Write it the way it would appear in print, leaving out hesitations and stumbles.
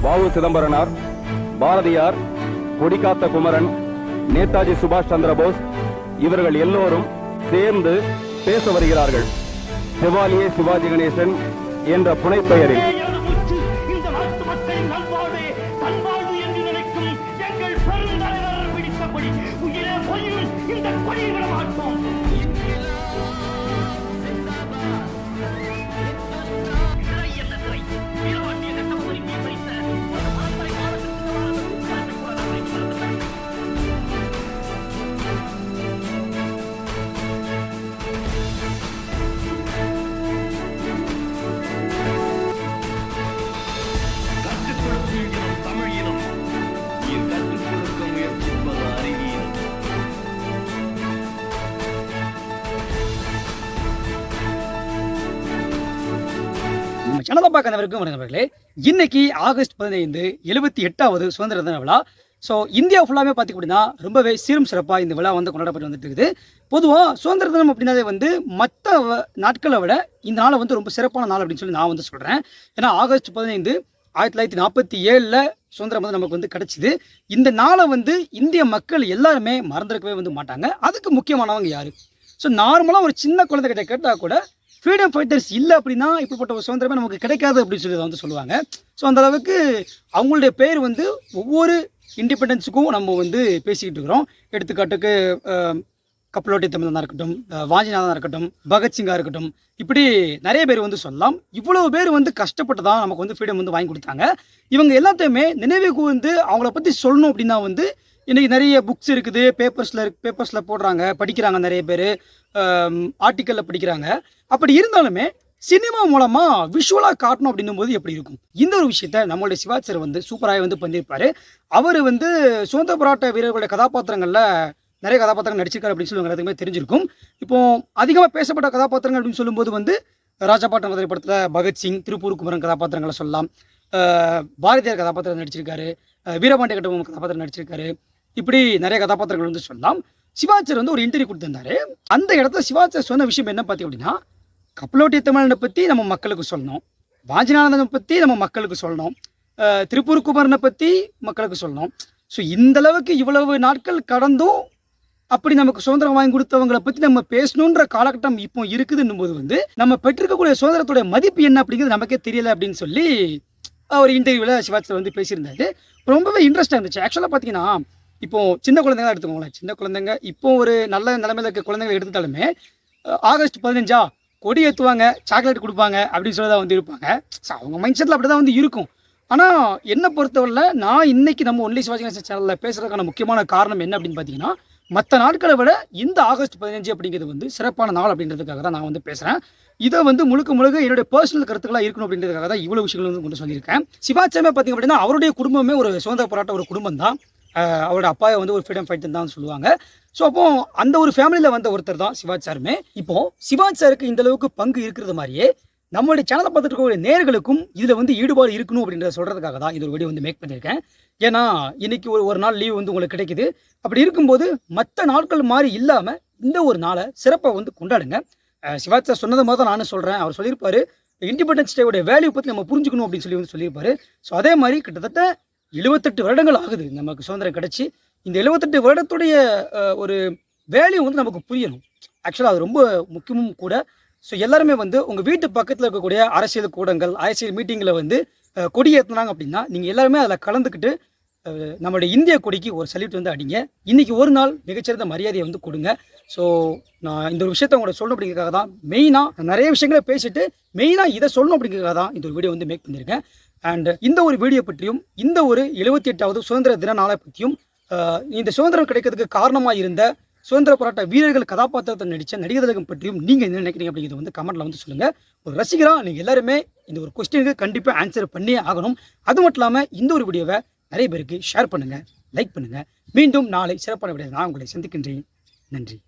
வாவு சிதம்பரனார், பாரதியார், கொடிகாத்த குமரன், நேதாஜி சுபாஷ் சந்திர போஸ் இவர்கள் எல்லோரும் சேர்ந்து பேச வருகிறார்கள். செவாலியே சிவாஜி கணேசன் என்ற புனைப்பெயரில். சேனலை பார்க்கறவருக்கும் நண்பர்களே, இன்னைக்கு ஆகஸ்ட் 15 78வது சுதந்திர தின விழா. ஸோ இந்தியா ஃபுல்லாமே பார்த்திங்க அப்படின்னா ரொம்பவே சீரும் சிறப்பாக இந்த விழா வந்து கொண்டாடப்பட்டு வந்துட்டு இருக்குது. பொதுவாக சுதந்திர தினம் அப்படின்னாலே வந்து மற்ற நாட்களை விட இந்த நாளை வந்து ரொம்ப சிறப்பான நாள் அப்படின்னு சொல்லி நான் வந்து சொல்கிறேன். ஏன்னா ஆகஸ்ட் 15 1947 சுதந்திரம் வந்து நமக்கு வந்து கிடச்சிது. இந்த நாளை வந்து இந்திய மக்கள் எல்லாருமே மறந்துருக்கவே வந்து மாட்டாங்க. அதுக்கு முக்கியமானவங்க யார்? ஸோ நார்மலாக ஒரு சின்ன குழந்தைகிட்ட கேட்டால் கூட ஃப்ரீடம் ஃபைட்டர்ஸ் இல்லை அப்படின்னா இப்படிப்பட்ட ஒரு சுதந்திரமே நமக்கு கிடைக்காது அப்படின்னு சொல்லி வந்து சொல்லுவாங்க. ஸோ அந்த அளவுக்கு அவங்களுடைய பேர் வந்து ஒவ்வொரு இண்டிபெண்டன்ஸுக்கும் நம்ம வந்து பேசிக்கிட்டு இருக்கிறோம். எடுத்துக்காட்டுக்கு கப்பலோட்டி தமிழனாக இருக்கட்டும், வாஞ்சிநாதனாக இருக்கட்டும், பகத்சிங்காக இருக்கட்டும், இப்படி நிறைய பேர் வந்து சொல்லலாம். இவ்வளோ பேர் வந்து கஷ்டப்பட்டு தான் நமக்கு வந்து ஃப்ரீடம் வந்து வாங்கி கொடுத்தாங்க. இவங்க எல்லாத்தையுமே நினைவு கூர்ந்து அவங்கள பற்றி சொல்லணும் அப்படின்னா வந்து இன்றைக்கி நிறைய புக்ஸ் இருக்குது, பேப்பர்ஸில் போடுறாங்க, படிக்கிறாங்க, நிறைய பேர் ஆர்டிக்கலில் படிக்கிறாங்க. அப்படி இருந்தாலுமே சினிமா மூலமாக விஷுவலாக காட்டணும் அப்படின்னும் போது எப்படி இருக்கும்? இந்த ஒரு விஷயத்த நம்மளுடைய சிவாஜி சார் வந்து சூப்பராக வந்து பண்ணியிருப்பார். அவர் வந்து சுதந்திர போராட்ட வீரர்களுடைய கதாபாத்திரங்களில் நிறைய கதாபாத்திரங்கள் நடிச்சிருக்காரு அப்படின்னு சொல்லி எல்லாத்துக்குமே தெரிஞ்சிருக்கும். இப்போ அதிகமாக பேசப்பட்ட கதாபாத்திரங்கள் அப்படின்னு சொல்லும்போது வந்து ராஜபாட்டம் திரைப்படத்தில் பகத்சிங், திருப்பூர் குமரன் கதாபாத்திரங்களை சொல்லலாம். பாரதியார் கதாபாத்திரம் நடிச்சிருக்காரு, வீரபாண்டிய கட்டபொம்மன் கதாபாத்திரம் நடிச்சிருக்காரு. இப்படி நிறைய கதாபாத்திரங்கள் வந்து சொல்லலாம். சிவாஜி சார் வந்து ஒரு இன்டர்வியூ கொடுத்திருந்தாரு. அந்த இடத்துல சிவாஜி சார் சொன்ன விஷயம் என்ன பார்த்தீங்க அப்படின்னா, கப்பலோட்டிய தமிழனை பற்றி நம்ம மக்களுக்கு சொல்லணும், வாஞ்சிநாதனை பற்றி நம்ம மக்களுக்கு சொல்லணும், திருப்பூர் குமரனை பற்றி மக்களுக்கு சொல்லணும். ஸோ இந்தளவுக்கு இவ்வளவு நாட்கள் கடந்தும் அப்படி நமக்கு சுதந்திரம் வாங்கி கொடுத்தவங்களை பற்றி நம்ம பேசணுன்ற காலகட்டம் இப்போ இருக்குதுன்னும் போது வந்து நம்ம பெற்றிருக்கக்கூடிய சுதந்திரத்துடைய மதிப்பு என்ன அப்படிங்கிறது நமக்கே தெரியலை அப்படின்னு சொல்லி ஒரு இன்டர்வியூவில் சிவாஜி சார் வந்து பேசியிருந்தாரு. ரொம்பவே இன்ட்ரெஸ்டாக இருந்துச்சு. ஆக்சுவலாக பார்த்தீங்கன்னா இப்போ சின்ன குழந்தைங்க எடுத்துக்கோங்களேன். சின்ன குழந்தைங்க இப்போ ஒரு நல்ல நிலைமையில் இருக்க குழந்தைங்களை எடுத்துட்டாலுமே ஆகஸ்ட் 15 கொடி ஏற்றுவாங்க, சாக்லேட் கொடுப்பாங்க அப்படின்னு சொல்லி தான் வந்து இருப்பாங்க. ஸோ அவங்க மைண்ட் செட்டில் அப்படி தான் வந்து இருக்கும். ஆனால் என்னை பொறுத்தவரையில் நான் இன்னைக்கு நம்ம ஒன்லி சிவாஜி கணேசன் சேனலில் பேசுகிறதுக்கான முக்கியமான காரணம் என்ன அப்படின்னு பார்த்தீங்கன்னா, மற்ற நாட்களை விட இந்த ஆகஸ்ட் 15 அப்படிங்கிறது வந்து சிறப்பான நாள் அப்படின்றதுக்காக தான் நான் வந்து பேசுகிறேன். இதை வந்து முழுக்க என்னுடைய பர்சனல் கருத்துக்களாக இருக்கணும் அப்படின்றதுக்காக தான் இவ்வளோ விஷயங்கள் வந்து கொண்டு சொல்லியிருக்கேன். சிவாஜி சார் பார்த்திங்க அப்படின்னா அவருடைய குடும்பமே ஒரு சுதந்திர போராட்ட ஒரு குடும்பம் தான். அவரோட அப்பாவை வந்து ஒரு ஃப்ரீடம் ஃபைட்டர் தான் சொல்லுவாங்க. ஸோ அப்போ அந்த ஒரு ஃபேமிலியில் வந்த ஒருத்தர் தான் சிவாஜி சாருமே. இப்போ சிவாஜி சாருக்கு இந்த அளவுக்கு பங்கு இருக்கிறது மாதிரியே நம்மளுடைய சேனலை பார்த்துட்டு இருக்கக்கூடிய நேயர்களுக்கும் இதில் வந்து ஈடுபாடு இருக்கணும் அப்படின்றத சொல்கிறதுக்காக தான் இது ஒரு வீடியோ வந்து மேக் பண்ணியிருக்கேன். ஏன்னா இன்னைக்கு ஒரு நாள் லீவ் வந்து உங்களுக்கு கிடைக்குது. அப்படி இருக்கும்போது மற்ற நாட்கள் மாதிரி இல்லாமல் இந்த ஒரு நாளை சிறப்பாக வந்து கொண்டாடுங்க. சிவாஜி சார் சொன்னது மாதிரி தான் நானும் சொல்கிறேன். அவர் சொல்லியிருப்பாரு, இண்டிபெண்டன்ஸ் டேவோட வேல்யூ பற்றி நம்ம புரிஞ்சுக்கணும் அப்படின்னு சொல்லி வந்து சொல்லியிருப்பாரு. ஸோ அதே மாதிரி கிட்டத்தட்ட 78 வருடங்கள் ஆகுது நமக்கு சுதந்திரம் கிடச்சி. இந்த 78 வருடத்துடைய ஒரு வேல்யூ வந்து நமக்கு புரியணும். ஆக்சுவலாக அது ரொம்ப முக்கியமும் கூட. ஸோ எல்லாருமே வந்து உங்கள் வீட்டு பக்கத்தில் இருக்கக்கூடிய அரசியல் கூடங்கள், அரசியல் மீட்டிங்கில் வந்து கொடி ஏற்றினாங்க அப்படின்னா நீங்கள் எல்லாருமே அதில் கலந்துக்கிட்டு நம்மளுடைய இந்திய கொடிக்கு ஒரு சல்யூட் வந்து அடிங்க. இன்றைக்கி ஒரு நாள் மிகச்சிறந்த மரியாதையை வந்து கொடுங்க. ஸோ நான் இந்த ஒரு விஷயத்தை உங்களை சொல்லணும் அப்படிங்கிறதுக்காக தான் மெயினாக நிறைய விஷயங்களை பேசிட்டு மெயினாக இதை சொல்லணும் அப்படிங்கிறதுக்காக தான் இந்த ஒரு வீடியோ வந்து மேக் பண்ணியிருக்கேன். அண்ட் இந்த ஒரு வீடியோ பற்றியும் இந்த ஒரு 78வது சுதந்திர தின நாளை பற்றியும் இந்த சுதந்திரம் கிடைக்கிறதுக்கு காரணமாக இருந்த சுதந்திர போராட்ட வீரர்கள் கதாபாத்திரத்தை நடித்த நடிகர்களும் பற்றியும் நீங்கள் என்ன நினைக்கிறீங்க அப்படிங்கிறத வந்து கமெண்ட்டில் வந்து சொல்லுங்கள். ஒரு ரசிகராக நீங்கள் எல்லாருமே இந்த ஒரு கொஸ்டினுக்கு கண்டிப்பாக ஆன்சர் பண்ணியே ஆகணும். அது மட்டும் இல்லாமல் இந்த ஒரு வீடியோவை நிறைய பேருக்கு ஷேர் பண்ணுங்கள், லைக் பண்ணுங்கள். மீண்டும் நாளை சிறப்பான வீடியோ நான் உங்களை சந்திக்கின்றேன். நன்றி.